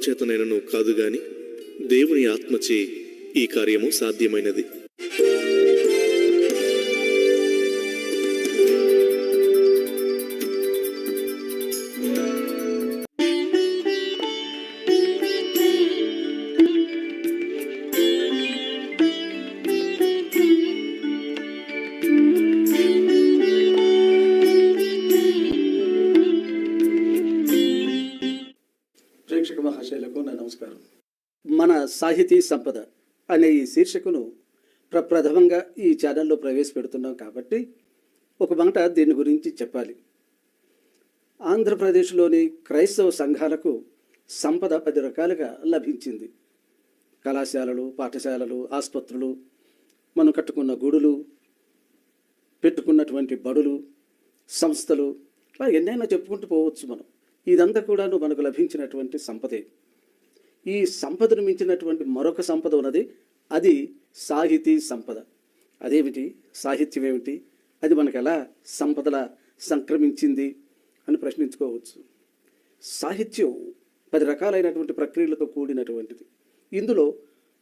చేతనైనను కాదు గాని దేవుని ఆత్మచే ఈ కార్యము సాధ్యమైనది. ప్రేక్షక మహాశయులకు నా నమస్కారం. మన సాహితీ సంపద అనే ఈ శీర్షికను ప్రప్రథమంగా ఈ ఛానల్లో ప్రవేశపెడుతున్నాం కాబట్టి ఒక మాట దీని గురించి చెప్పాలి. ఆంధ్రప్రదేశ్లోని క్రైస్తవ సంఘాలకు సంపద 10 రకాలుగా లభించింది. కళాశాలలు, పాఠశాలలు, ఆసుపత్రులు, మనం కట్టుకున్న గుడులు, పెట్టుకున్నటువంటి బడులు, సంస్థలు, ఇలా ఎన్నైనా చెప్పుకుంటూ పోవచ్చు మనం. ఇదంతా కూడాను మనకు లభించినటువంటి సంపదే. ఈ సంపదను మించినటువంటి మరొక సంపద ఉన్నది, అది సాహితీ సంపద. అదేమిటి? సాహిత్యం ఏమిటి? అది మనకు ఎలా సంపదలా సంక్రమించింది అని ప్రశ్నించుకోవచ్చు. సాహిత్యం 10 రకాలైనటువంటి ప్రక్రియలతో కూడినటువంటిది. ఇందులో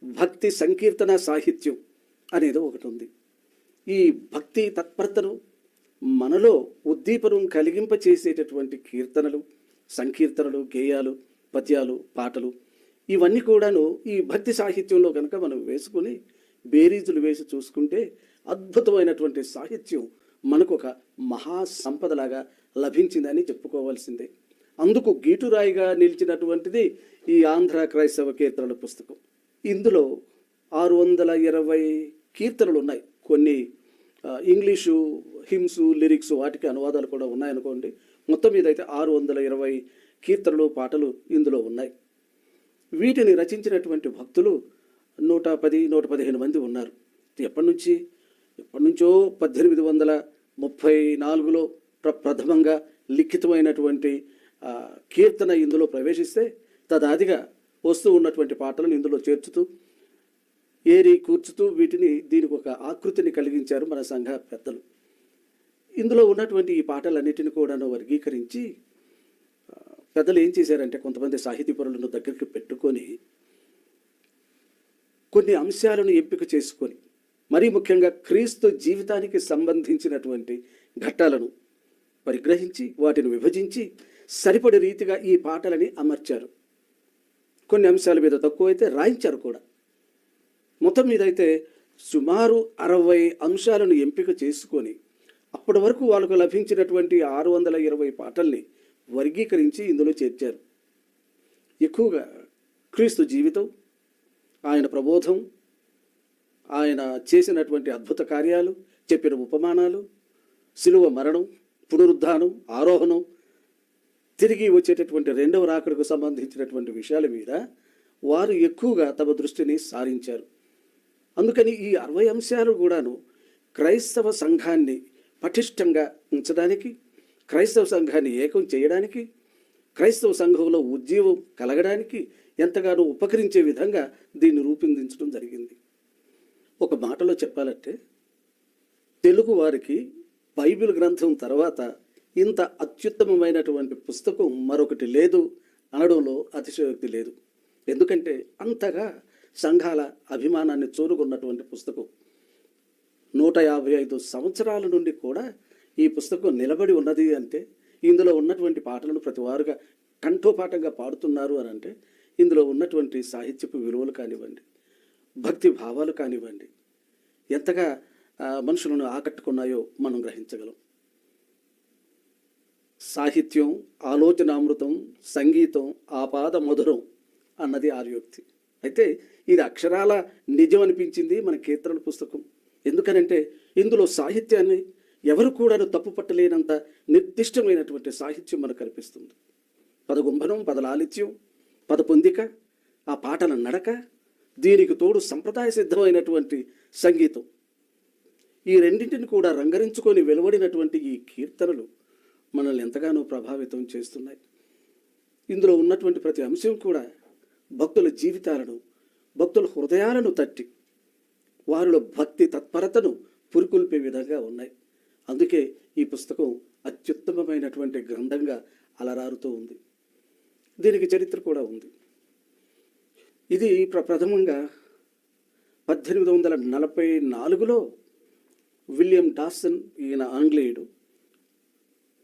భక్తి సంకీర్తన సాహిత్యం అనేది ఒకటి ఉంది. ఈ భక్తి తత్పరతను మనలో ఉద్దీపనం కలిగింపచేసేటటువంటి కీర్తనలు, సంకీర్తనలు, గేయాలు, పద్యాలు, పాటలు, ఇవన్నీ కూడాను ఈ భక్తి సాహిత్యంలో కనుక మనం వేసుకుని బేరీజులు వేసి చూసుకుంటే అద్భుతమైనటువంటి సాహిత్యం మనకు ఒక మహా సంపదలాగా లభించిందని చెప్పుకోవాల్సిందే. అందుకు గీటురాయిగా నిలిచినటువంటిది ఈ ఆంధ్ర క్రైస్తవ కీర్తనల పుస్తకం. ఇందులో 620 కీర్తనలు ఉన్నాయి. కొన్ని ఇంగ్లీషు హిమ్స్, లిరిక్స్, వాటికి అనువాదాలు కూడా ఉన్నాయనుకోండి. మొత్తం మీద అయితే 620 కీర్తనలు, పాటలు ఇందులో ఉన్నాయి. వీటిని రచించినటువంటి భక్తులు 110-115 మంది ఉన్నారు. ఎప్పటి నుంచో 1834లో ప్రథమంగా లిఖితమైనటువంటి కీర్తన ఇందులో ప్రవేశిస్తే తదాదిగా వస్తూ ఉన్నటువంటి పాటలను ఇందులో చేర్చుతూ ఏరి కూర్చుతూ దీనికి ఒక ఆకృతిని కలిగించారు మన సంఘ పెద్దలు. ఇందులో ఉన్నటువంటి ఈ పాటలన్నిటిని కూడాను వర్గీకరించి పెద్దలు ఏం చేశారంటే, కొంతమంది సాహితీపరులను దగ్గరికి పెట్టుకొని కొన్ని అంశాలను ఎంపిక చేసుకొని, మరీ ముఖ్యంగా క్రీస్తు జీవితానికి సంబంధించినటువంటి ఘట్టాలను పరిగ్రహించి వాటిని విభజించి సరిపడే రీతిగా ఈ పాటలని అమర్చారు. కొన్ని అంశాల మీద తక్కువైతే రాయించారు కూడా. మొత్తం మీద అయితే సుమారు 60 అంశాలను ఎంపిక చేసుకొని అప్పటి వరకు వాళ్ళకు లభించినటువంటి 620 పాటల్ని వర్గీకరించి ఇందులో చేర్చారు. ఎక్కువగా క్రీస్తు జీవితం, ఆయన ప్రబోధం, ఆయన చేసినటువంటి అద్భుత కార్యాలు, చెప్పిన ఉపమానాలు, శిలువ మరణం, పునరుద్ధానం, ఆరోహణం, తిరిగి వచ్చేటటువంటి 2వ రాకడకు సంబంధించినటువంటి విషయాల మీద వారు ఎక్కువగా తమ దృష్టిని సారించారు. అందుకని ఈ 60 అంశాలు కూడాను క్రైస్తవ సంఘాన్ని పటిష్టంగా ఉంచడానికి, క్రైస్తవ సంఘాన్ని ఏకం చేయడానికి, క్రైస్తవ సంఘంలో ఉజ్జీవం కలగడానికి ఎంతగానో ఉపకరించే విధంగా దీన్ని రూపొందించడం జరిగింది. ఒక మాటలో చెప్పాలంటే, తెలుగు వారికి బైబిల్ గ్రంథం తర్వాత ఇంత అత్యుత్తమమైనటువంటి పుస్తకం మరొకటి లేదు అనడంలో అతిశయోక్తి లేదు. ఎందుకంటే అంతగా సంఘాల అభిమానాన్ని చూరుకున్నటువంటి పుస్తకం. 155 సంవత్సరాల నుండి కూడా ఈ పుస్తకం నిలబడి ఉన్నది అంటే, ఇందులో ఉన్నటువంటి పాటలను ప్రతి వారుగా కంఠోపాఠంగా పాడుతున్నారు అని అంటే, ఇందులో ఉన్నటువంటి సాహిత్యపు విలువలు కానివ్వండి, భక్తి భావాలు కానివ్వండి, ఎంతగా మనుషులను ఆకట్టుకున్నాయో మనం గ్రహించగలం. సాహిత్యం ఆలోచనామృతం, సంగీతం ఆపాద మధురం అన్నది ఆర్యోక్తి. అయితే ఇది అక్షరాల నిజం అనిపించింది మన కీర్తనల పుస్తకం. ఎందుకనంటే ఇందులో సాహిత్యాన్ని ఎవరు కూడా తప్పు పట్టలేనంత నిర్దిష్టమైనటువంటి సాహిత్యం మనకు కనిపిస్తుంది. పదగుంభనం, పదలాలిత్యం, పదపొందిక, ఆ పాటల నడక, దీనికి తోడు సంప్రదాయ సిద్ధమైనటువంటి సంగీతం, ఈ రెండింటిని కూడా రంగరించుకొని వెలువడినటువంటి ఈ కీర్తనలు మనల్ని ఎంతగానో ప్రభావితం చేస్తున్నాయి. ఇందులో ఉన్నటువంటి ప్రతి అంశం కూడా భక్తుల జీవితాలను, భక్తుల హృదయాలను తట్టి వారిలో భక్తి తత్పరతను పురికొల్పే విధంగా ఉన్నాయి. అందుకే ఈ పుస్తకం అత్యుత్తమమైనటువంటి గ్రంథంగా అలరారుతూ ఉంది. దీనికి చరిత్ర కూడా ఉంది. ఇది ప్రథమంగా 1844లో విలియం డాసన్, ఈయన ఆంగ్లేయుడు,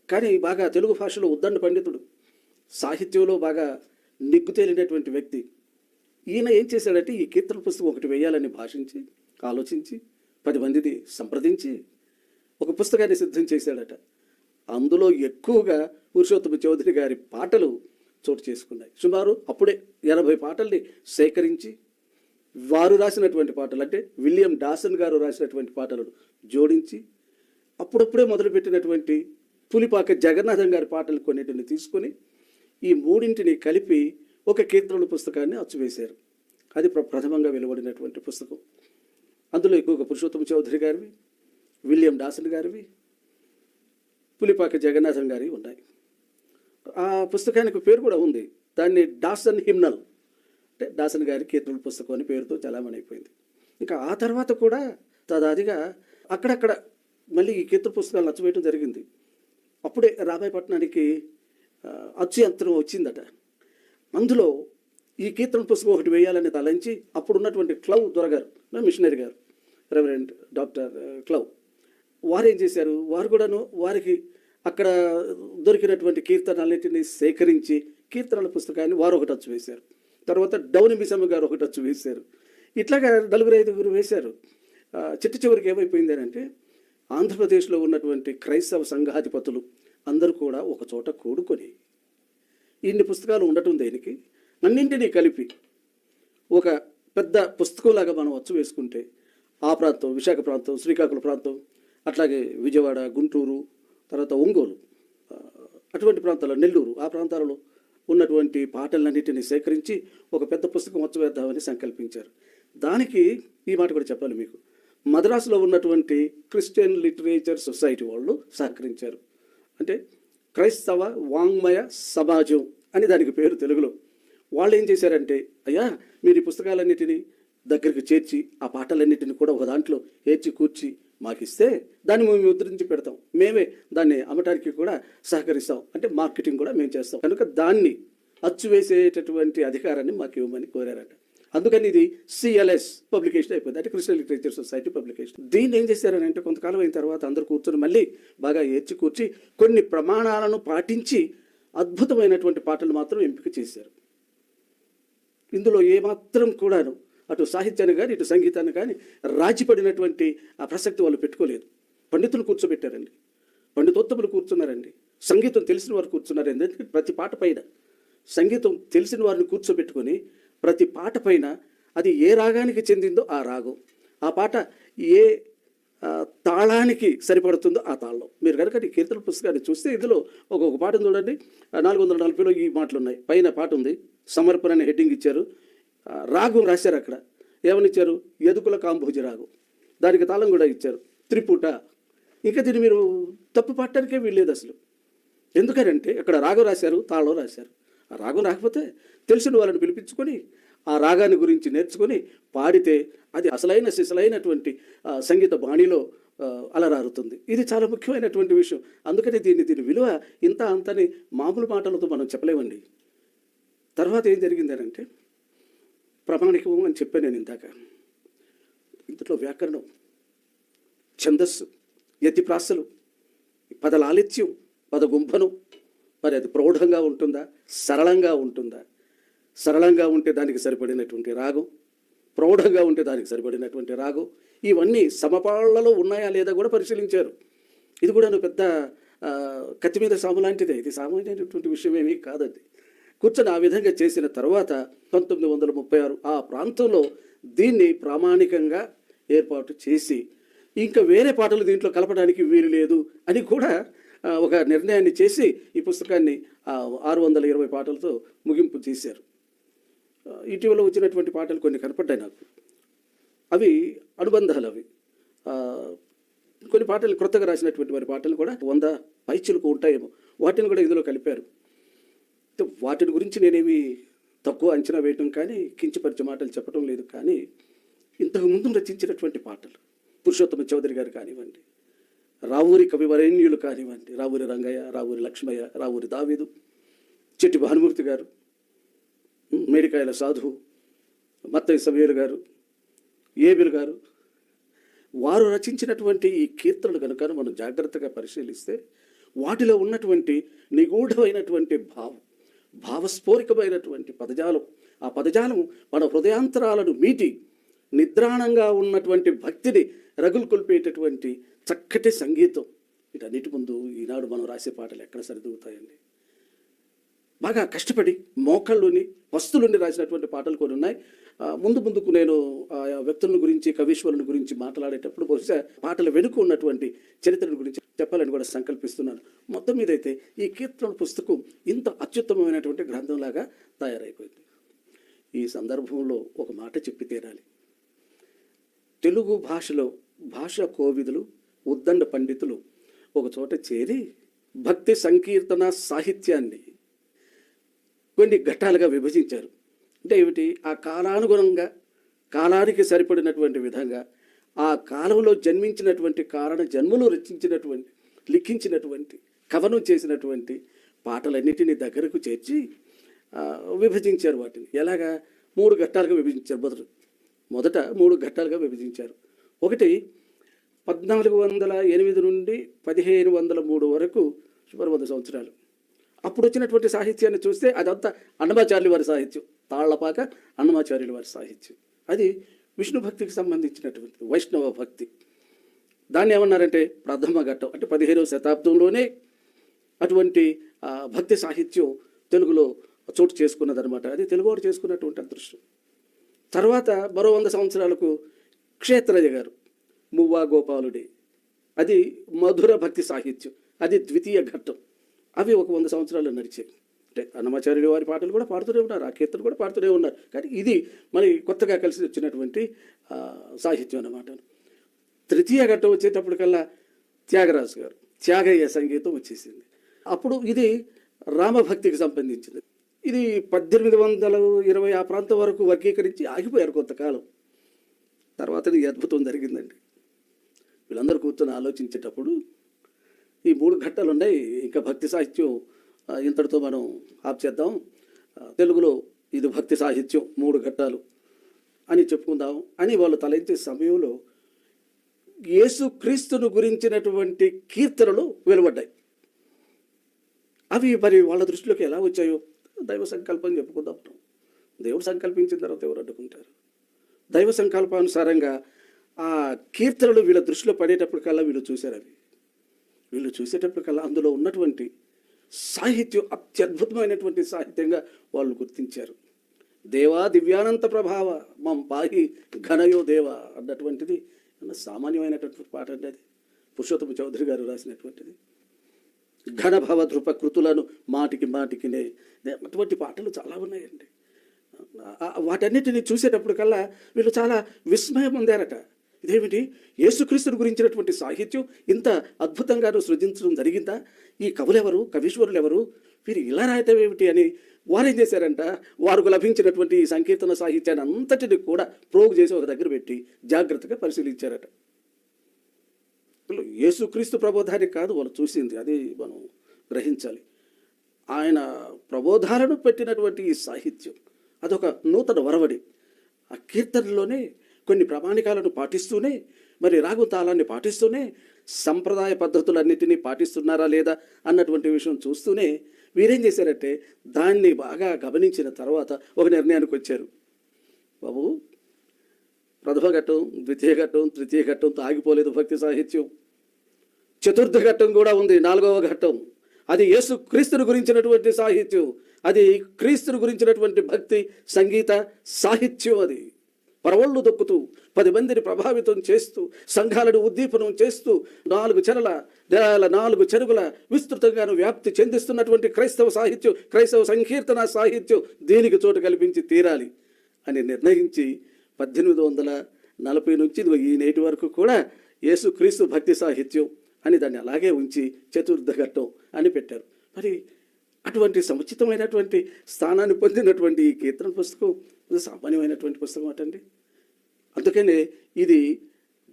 కానీ బాగా తెలుగు భాషలో ఉద్దండ పండితుడు, సాహిత్యంలో బాగా నిగ్గుతేలినటువంటి వ్యక్తి. ఈయన ఏం చేశాడంటే ఈ కీర్తన పుస్తకం ఒకటి వేయాలని భాషించి ఆలోచించి 10 మందిని సంప్రదించి ఒక పుస్తకాన్ని సిద్ధం చేశాడట. అందులో ఎక్కువగా పురుషోత్తమ చౌదరి గారి పాటలు చోటు చేసుకున్నాయి. సుమారు అప్పుడే 80 పాటల్ని సేకరించి వారు రాసినటువంటి పాటలు, అంటే విలియం డాసన్ గారు రాసినటువంటి పాటలను జోడించి అప్పుడప్పుడే మొదలుపెట్టినటువంటి పులిపాక జగన్నాథం గారి పాటలు కొన్నిటిని తీసుకొని ఈ మూడింటిని కలిపి ఒక కీర్తనల పుస్తకాన్ని అచ్చువేశారు. అది ప్రథమంగా వెలువడినటువంటి పుస్తకం. అందులో ఎక్కువగా పురుషోత్తమ చౌదరి గారివి, విలియం డాసన్ గారివి, పులిపాక జగన్నాథం గారివి ఉన్నాయి. ఆ పుస్తకానికి పేరు కూడా ఉంది. దాన్ని డాసన్ హిమ్నల్, అంటే డాసన్ గారి కీర్తనల పుస్తకం అని పేరుతో చలామణి అయిపోయింది. ఇంకా ఆ తర్వాత కూడా తదాదిగా అక్కడక్కడ మళ్ళీ ఈ కీర్తన పుస్తకాలను అచ్చువేయడం జరిగింది. అప్పుడే రామాయపట్నానికి అచ్చు యంత్రం వచ్చిందట. అందులో ఈ కీర్తన పుస్తకం ఒకటి వేయాలని తలంచి అప్పుడున్నటువంటి క్లవ్ దొరగారు, మిషనరీ గారు, రెవరెండ్ డాక్టర్ క్లవ్, వారు ఏం చేశారు, వారు కూడాను వారికి అక్కడ దొరికినటువంటి కీర్తనలన్నింటినీ సేకరించి కీర్తనల పుస్తకాన్ని వారు ఒకటి అచ్చు వేశారు. తర్వాత డౌని మిసమ్మ గారు ఒకటి అచ్చు వేశారు. ఇట్లాగా 4-5 వేశారు. చివరికి ఏమైపోయింది అంటే ఆంధ్రప్రదేశ్లో ఉన్నటువంటి క్రైస్తవ సంఘాధిపతులు అందరూ కూడా ఒక చోట కూడుకొని ఇన్ని పుస్తకాలు ఉండటం దేనికి, అన్నింటినీ కలిపి ఒక పెద్ద పుస్తకంలాగా మనం అచ్చు వేసుకుంటే ఆ ప్రాంతం, విశాఖ ప్రాంతం, శ్రీకాకుళం ప్రాంతం, అట్లాగే విజయవాడ, గుంటూరు, తర్వాత ఒంగోలు, అటువంటి ప్రాంతాల్లో, నెల్లూరు, ఆ ప్రాంతాలలో ఉన్నటువంటి పాటలన్నింటినీ సేకరించి ఒక పెద్ద పుస్తకం అచ్చు వేద్దామని సంకల్పించారు. దానికి ఈ మాట కూడా చెప్పాలి మీకు, మద్రాసులో ఉన్నటువంటి క్రిస్టియన్ లిటరేచర్ సొసైటీ వాళ్ళు సహకరించారు. అంటే క్రైస్తవ వాంగ్మయ సమాజం అని దానికి పేరు తెలుగులో. వాళ్ళు ఏం చేశారంటే, అయ్యా మీరు ఈ పుస్తకాలన్నిటినీ దగ్గరికి చేర్చి ఆ పాటలన్నిటిని కూడా ఒక దాంట్లో ఏర్చి కూర్చి మాకిస్తే దాన్ని మేము ముద్రించి పెడతాం, మేమే దాన్ని అమ్మటానికి కూడా సహకరిస్తాం, అంటే మార్కెటింగ్ కూడా మేము చేస్తాం, కనుక దాన్ని అచ్చు వేసేటటువంటి అధికారాన్ని మాకు ఇవ్వమని కోరారట. అందుకని ఇది సిఎల్ఎస్ పబ్లికేషన్ అయిపోయింది, అంటే క్రిస్టియన్ లిటరేచర్ సొసైటీ పబ్లికేషన్. దీన్ని ఏం చేశారని అంటే కొంతకాలం అయిన తర్వాత అందరూ కూర్చొని మళ్ళీ బాగా ఏర్చి కూర్చి కొన్ని ప్రమాణాలను పాటించి అద్భుతమైనటువంటి పాటలు మాత్రం ఎంపిక చేశారు. ఇందులో ఏమాత్రం కూడాను అటు సాహిత్యాన్ని కానీ ఇటు సంగీతాన్ని కానీ రాజీపడినటువంటి ఆ ప్రసక్తి వాళ్ళు పెట్టుకోలేదు. పండితులు కూర్చోబెట్టారండి, పండితోత్తములు కూర్చున్నారండి, సంగీతం తెలిసిన వారు కూర్చున్నారు. ఎందుకంటే ప్రతి పాట పైన సంగీతం తెలిసిన వారిని కూర్చోబెట్టుకొని ప్రతి పాట పైన అది ఏ రాగానికి చెందిందో ఆ రాగం, ఆ పాట ఏ తాళానికి సరిపడుతుందో ఆ తాళం. మీరు కనుక ఈ కీర్తన పుస్తకాన్ని చూస్తే ఇందులో ఒక్కొక్క పాటను చూడండి, 440లో ఈ మాటలు ఉన్నాయి. పైన పాట ఉంది, సమర్పణ అనే హెడ్డింగ్ ఇచ్చారు, రాగం రాశారు. అక్కడ ఏమనిచ్చారు, యదుకుల కాంభోజి రాగం, దానికి తాళం కూడా ఇచ్చారు, త్రిపుట. ఇంకా దీన్ని మీరు తప్పు పట్టడానికే వీల్లేదు అసలు. ఎందుకనంటే ఇక్కడ రాగం రాశారు, తాళం రాశారు. ఆ రాగం రాకపోతే తెలిసిన వాళ్ళని పిలిపించుకొని ఆ రాగాన్ని గురించి నేర్చుకొని పాడితే అది అసలైన సిసలైనటువంటి సంగీత బాణిలో అలరారుతుంది. ఇది చాలా ముఖ్యమైనటువంటి విషయం. అందుకని దీని విలువ ఇంత అంతని మామూలు మాటలతో మనం చెప్పలేమండి. తర్వాత ఏం జరిగిందనంటే ప్రామాణికం అని చెప్పాను నేను ఇందాక. ఇంతలో వ్యాకరణం, ఛందస్సు, యతిప్రాసలు, పదలాలిత్యం, పదగుంభనం, మరి అది ప్రౌఢంగా ఉంటుందా, సరళంగా ఉంటుందా? సరళంగా ఉంటే దానికి సరిపడినటువంటి రాగం, ప్రౌఢంగా ఉంటే దానికి సరిపడినటువంటి రాగం, ఇవన్నీ సమపాళ్లలో ఉన్నాయా లేదా కూడా పరిశీలించారు. ఇది కూడా పెద్ద కత్తి మీద సాము లాంటిదే, ఇది సామాన్యమైనటువంటి విషయం ఏమీ కాదండి. కూర్చొని ఆ విధంగా చేసిన తర్వాత 1936 ఆ ప్రాంతంలో దీన్ని ప్రామాణికంగా ఏర్పాటు చేసి ఇంకా వేరే పాటలు దీంట్లో కలపడానికి వీలు లేదు అని కూడా ఒక నిర్ణయాన్ని చేసి ఈ పుస్తకాన్ని 620 పాటలతో ముగింపు చేశారు. ఇటీవల వచ్చినటువంటి పాటలు కొన్ని కనపడ్డాయి నాకు, అవి అనుబంధాలు. అవి కొన్ని పాటలు క్రొత్తగా రాసినటువంటి వారి పాటలు కూడా 100 పైచిలకు ఉంటాయేమో, వాటిని కూడా ఇందులో కలిపారు. వాటిని గురించి నేనేమి తక్కువ అంచనా వేయటం కానీ కించపరిచే మాటలు చెప్పడం లేదు. కానీ ఇంతకుముందు రచించినటువంటి పాటలు పురుషోత్తమ చౌదరి గారు కానివ్వండి, రావూరి కవివరేణ్యులు కానివ్వండి, రావూరి రంగయ్య, రావూరి లక్ష్మయ్య, రావూరి దావీదు, చెట్టి భానుమూర్తి గారు, మేడికాయల సాధువు, మత్తయి సమూయేలు గారు, ఏబెలు గారు, వారు రచించినటువంటి ఈ కీర్తనలు కనుక మనం జాగ్రత్తగా పరిశీలిస్తే వాటిలో ఉన్నటువంటి నిగూఢమైనటువంటి భావస్ఫోరికమైనటువంటి పదజాలం, ఆ పదజాలం మన హృదయాంతరాలను మీటి నిద్రాణంగా ఉన్నటువంటి భక్తిని రగులుకొల్పేటటువంటి చక్కటి సంగీతం. వీటన్నిటి ముందు ఈనాడు మనం రాసే పాటలు ఎక్కడ సరిదూగుతాయండి? బాగా కష్టపడి మోకాళ్ళుని వస్తులుండి రాసినటువంటి పాటలు కొన్ని ఉన్నాయి. ముందుకు నేను ఆ వ్యక్తుల గురించి, కవీశ్వరుని గురించి మాట్లాడేటప్పుడు బహుశా పాటల వెనుక ఉన్నటువంటి చరిత్రను గురించి చెప్పాలని కూడా సంకల్పిస్తున్నాను. మొత్తం మీదైతే ఈ కీర్తనల పుస్తకం ఇంత అత్యుత్తమమైనటువంటి గ్రంథంలాగా తయారైపోయింది. ఈ సందర్భంలో ఒక మాట చెప్పి తీరాలి. తెలుగు భాషలో భాషా కోవిదులు, ఉద్దండ పండితులు ఒక చోట చేరి భక్తి సంకీర్తన సాహిత్యాన్ని కొన్ని ఘట్టాలుగా విభజించారు. అంటే ఏమిటి? ఆ కాలానుగుణంగా, కాలానికి సరిపడినటువంటి విధంగా, ఆ కాలంలో జన్మించినటువంటి కారణ జన్మలు రచించినటువంటి, లిఖించినటువంటి, కవనం చేసినటువంటి పాటలన్నిటినీ దగ్గరకు చేర్చి విభజించారు. వాటిని ఎలాగా? 3 ఘట్టాలుగా విభజించారు. మొదట 3 ఘట్టాలుగా విభజించారు. ఒకటి 1408 నుండి 1503 వరకు, సుమారు 100 సంవత్సరాలు. అప్పుడు వచ్చినటువంటి సాహిత్యాన్ని చూస్తే అదంతా అన్నమాచార్యుల వారి సాహిత్యం, తాళ్లపాక అన్నమాచార్యుల వారి సాహిత్యం. అది విష్ణు భక్తికి సంబంధించినటువంటి వైష్ణవ భక్తి. దాన్ని ఏమన్నారంటే ప్రథమ ఘట్టం. అంటే 15వ శతాబ్దంలోనే అటువంటి భక్తి సాహిత్యం తెలుగులో చోటు చేసుకున్నదనమాట. అది తెలుగువాడు చేసుకున్నటువంటి అదృష్టం. తర్వాత మరో 100 సంవత్సరాలకు క్షేత్రయ్య గారు, మువ్వా గోపాలుడి, అది మధుర భక్తి సాహిత్యం, అది ద్వితీయ ఘట్టం. అవి ఒక 100 సంవత్సరాలు నడిచాయి. అంటే అన్నమాచార్యుల వారి పాటలు కూడా పాడుతూనే ఉన్నారు, ఆ కీర్తనలు కూడా పాడుతూనే ఉన్నారు. కానీ ఇది మరి కొత్తగా కలిసి వచ్చినటువంటి సాహిత్యం అన్నమాట. తృతీయ ఘట్టం వచ్చేటప్పటికల్లా త్యాగరాజు గారు, త్యాగయ్య సంగీతం వచ్చేసింది. అప్పుడు ఇది రామభక్తికి సంబంధించింది. ఇది 1820 ఆ ప్రాంతం వరకు వర్గీకరించి ఆగిపోయారు కొంతకాలం. తర్వాత ఈ అద్భుతం జరిగిందండి. వీళ్ళందరూ కూర్చొని ఆలోచించేటప్పుడు ఈ 3 ఘట్టాలు ఉన్నాయి, ఇంకా భక్తి సాహిత్యం ఇంతటితో మనం ఆప్ చేద్దాం, తెలుగులో ఇది భక్తి సాహిత్యం 3 ఘట్టాలు అని చెప్పుకుందాం అని వాళ్ళు తలెత్తే సమయంలో యేసుక్రీస్తును గురించినటువంటి కీర్తనలు వెలువడ్డాయి. అవి మరి వాళ్ళ దృష్టిలోకి ఎలా వచ్చాయో దైవ సంకల్పం చెప్పుకుందాం. దేవుడు సంకల్పించిన తర్వాత ఎవరు అడ్డుకుంటారు? దైవ సంకల్పానుసారంగా ఆ కీర్తనలు వీళ్ళ దృష్టిలో పడేటప్పటికల్లా వీళ్ళు చూశారు. వీళ్ళు చూసేటప్పటికల్లా అందులో ఉన్నటువంటి సాహిత్యం అత్యద్భుతమైనటువంటి సాహిత్యంగా వాళ్ళు గుర్తించారు. దేవా దివ్యానంత ప్రభావ మం పాహి ఘనయో దేవ అన్నటువంటిది సామాన్యమైనటువంటి పాట అండి. అది పురుషోత్తమ చౌదరి గారు రాసినటువంటిది. ఘనభవ ధృప కృతులను మాటికి మాటికినే, అటువంటి పాటలు చాలా ఉన్నాయండి. వాటన్నిటిని చూసేటప్పటికల్లా వీళ్ళు చాలా విస్మయం పొందారట. ఇదేమిటి? యేసుక్రీస్తుని గురించినటువంటి సాహిత్యం ఇంత అద్భుతంగా సృజించడం జరిగిందా? ఈ కవులెవరు, కవీశ్వరులు ఎవరు, వీరు ఇలా రాయటం ఏమిటి అని వారేం చేశారంట, వారికి లభించినటువంటి ఈ సంకీర్తన సాహిత్యాన్ని అంతటిని కూడా ప్రోగు చేసి ఒక దగ్గర పెట్టి జాగ్రత్తగా పరిశీలించారట. యేసుక్రీస్తు ప్రబోధాన్ని కాదు వాళ్ళు చూసింది, అది మనం గ్రహించాలి. ఆయన ప్రబోధాలను పెట్టినటువంటి ఈ సాహిత్యం అదొక నూతన వరవడి. ఆ కీర్తనలోనే కొన్ని ప్రామాణికాలను పాటిస్తూనే, మరి రాగు తాళాన్ని పాటిస్తూనే, సంప్రదాయ పద్ధతులన్నిటినీ పాటిస్తున్నారా లేదా అన్నటువంటి విషయం చూస్తూనే వీరేం చేశారంటే దాన్ని బాగా గమనించిన తర్వాత ఒక నిర్ణయానికి వచ్చారు. బాబు, ప్రథమ ఘట్టం, ద్వితీయ ఘట్టం, తృతీయ ఘట్టంతో ఆగిపోలేదు భక్తి సాహిత్యం. చతుర్థ ఘట్టం కూడా ఉంది, 4వ ఘట్టం. అది యేసు క్రీస్తుని గురించినటువంటి సాహిత్యం, అది క్రీస్తుని గురించినటువంటి భక్తి సంగీత సాహిత్యం. అది పరవళ్ళు దొక్కుతూ 10 మందిని ప్రభావితం చేస్తూ సంఘాలను ఉద్దీపనం చేస్తూ 4 చెరుగుల విస్తృతంగాను వ్యాప్తి చెందిస్తున్నటువంటి క్రైస్తవ సాహిత్యం, క్రైస్తవ సంకీర్తన సాహిత్యం దీనికి చోటు కల్పించి తీరాలి అని నిర్ణయించి 1840 నుంచి ఈ నేటి వరకు కూడా యేసుక్రీస్తు భక్తి సాహిత్యం అని దాన్ని అలాగే ఉంచి చతుర్థ ఘట్టం అని పెట్టారు. మరి అటువంటి సముచితమైనటువంటి స్థానాన్ని పొందినటువంటి ఈ కీర్తన పుస్తకం సామాన్యమైనటువంటి పుస్తకం అటండి. అందుకనే ఇది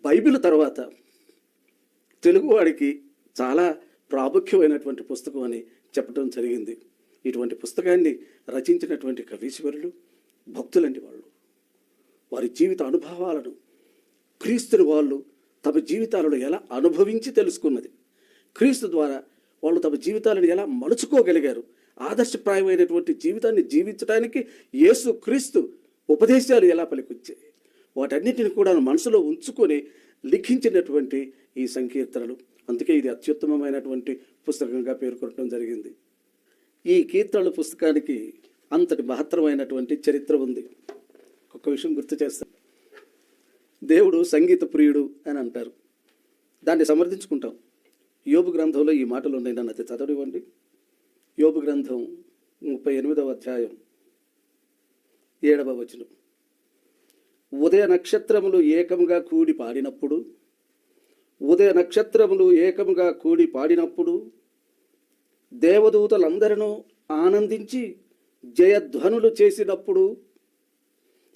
బైబిల్ తర్వాత తెలుగువాడికి చాలా ప్రాముఖ్యమైనటువంటి పుస్తకం అని చెప్పడం జరిగింది. ఇటువంటి పుస్తకాన్ని రచించినటువంటి కవీశ్వరులు భక్తులండి వాళ్ళు. వారి జీవిత అనుభవాలను క్రీస్తుని వాళ్ళు తమ జీవితాలను ఎలా అనుభవించి తెలుసుకున్నది, క్రీస్తు ద్వారా వాళ్ళు తమ జీవితాలను ఎలా మలుచుకోగలిగారు, ఆదర్శప్రాయమైనటువంటి జీవితాన్ని జీవించడానికి యేసు క్రీస్తు ఉపదేశాలు ఎలా పలికొచ్చాయి, వాటన్నిటిని కూడా మనసులో ఉంచుకొని లిఖించినటువంటి ఈ సంకీర్తనలు. అందుకే ఇది అత్యుత్తమమైనటువంటి పుస్తకంగా పేర్కొనడం జరిగింది. ఈ కీర్తనల పుస్తకానికి అంతటి మహత్తరమైనటువంటి చరిత్ర ఉంది. ఒక విషయం గుర్తు చేస్తాను. దేవుడు సంగీత ప్రియుడు అని అంటారు, దాన్ని సమర్థించుకుంటాం. యోబు గ్రంథంలో ఈ మాటలు ఉన్నాయి, నన్ను అది చదవనివ్వండి. యోబు గ్రంథం 38వ అధ్యాయం 7వ వచనం. ఉదయ నక్షత్రములు ఏకముగా కూడి పాడినప్పుడు, ఉదయ నక్షత్రములు ఏకముగా కూడి పాడినప్పుడు దేవదూతలందరూ ఆనందించి జయధ్వనులు చేసినప్పుడు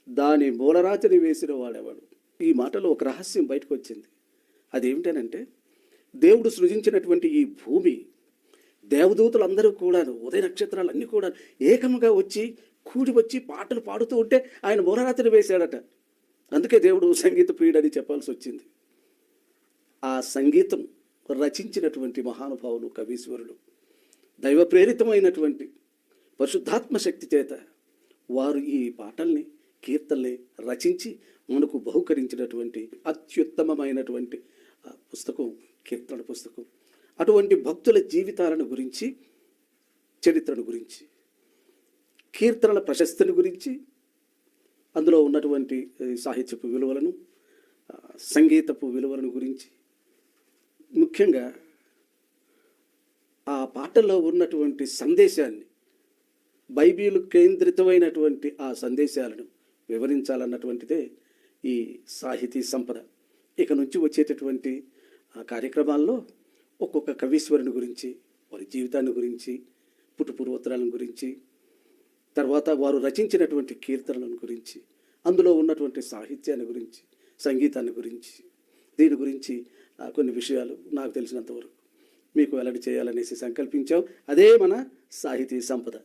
దాని మూలరాతిని వేసిన వాడేవాడు. ఈ మాటలో ఒక రహస్యం బయటకు వచ్చింది. అదేమిటనంటే, దేవుడు సృజించినటువంటి ఈ భూమి, దేవదూతలందరూ కూడా, ఉదయ నక్షత్రాలన్నీ కూడా ఏకముగా వచ్చి కూడి వచ్చి పాటలు పాడుతూ ఉంటే ఆయన మూలరాతిని వేశాడట. అందుకే దేవుడు సంగీత ప్రియుడని చెప్పాల్సి వచ్చింది. ఆ సంగీతం రచించినటువంటి మహానుభావులు, కవీశ్వరులు, దైవ ప్రేరితమైనటువంటి పరిశుద్ధాత్మ శక్తి చేత వారు ఈ పాటల్ని, కీర్తనల్ని రచించి మనకు బహుకరించినటువంటి అత్యుత్తమమైనటువంటి పుస్తకం కీర్తన పుస్తకం. అటువంటి భక్తుల జీవితాలను గురించి, చరిత్రను గురించి, కీర్తనల ప్రశస్తిని గురించి, అందులో ఉన్నటువంటి సాహిత్యపు విలువలను, సంగీతపు విలువలను గురించి, ముఖ్యంగా ఆ పాటల్లో ఉన్నటువంటి సందేశాన్ని, బైబిల్ కేంద్రితమైనటువంటి ఆ సందేశాలను వివరించాలన్నటువంటిదే ఈ సాహితీ సంపద. ఇక నుంచి వచ్చేటటువంటి కార్యక్రమాల్లో ఒక్కొక్క కవీశ్వరుని గురించి, వారి జీవితాన్ని గురించి, పుట్టుపూర్వోత్తరాలను గురించి, తర్వాత వారు రచించినటువంటి కీర్తనలను గురించి, అందులో ఉన్నటువంటి సాహిత్యాన్ని గురించి, సంగీతాన్ని గురించి, దీని గురించి కొన్ని విషయాలు నాకు తెలిసినంతవరకు మీకు వెల్లడి చేయాలనేసి సంకల్పించాం. అదే మన సాహితీ సంపద.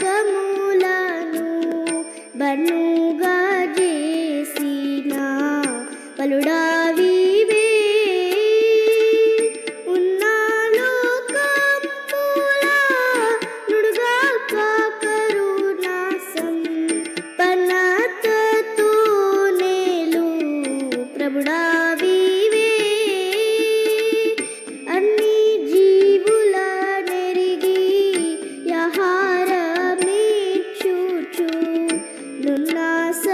నిఖిలాలోకములను బనుగా చేసిన బలుడావివే ఉన్నాలోకంబుల నుడుగాక కరుణా సంపన్నతతో నేలు ప్రభుడావివే అన్ని జీవుల నెరిగి యహారమీక్షుచు నున్నాస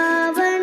భావన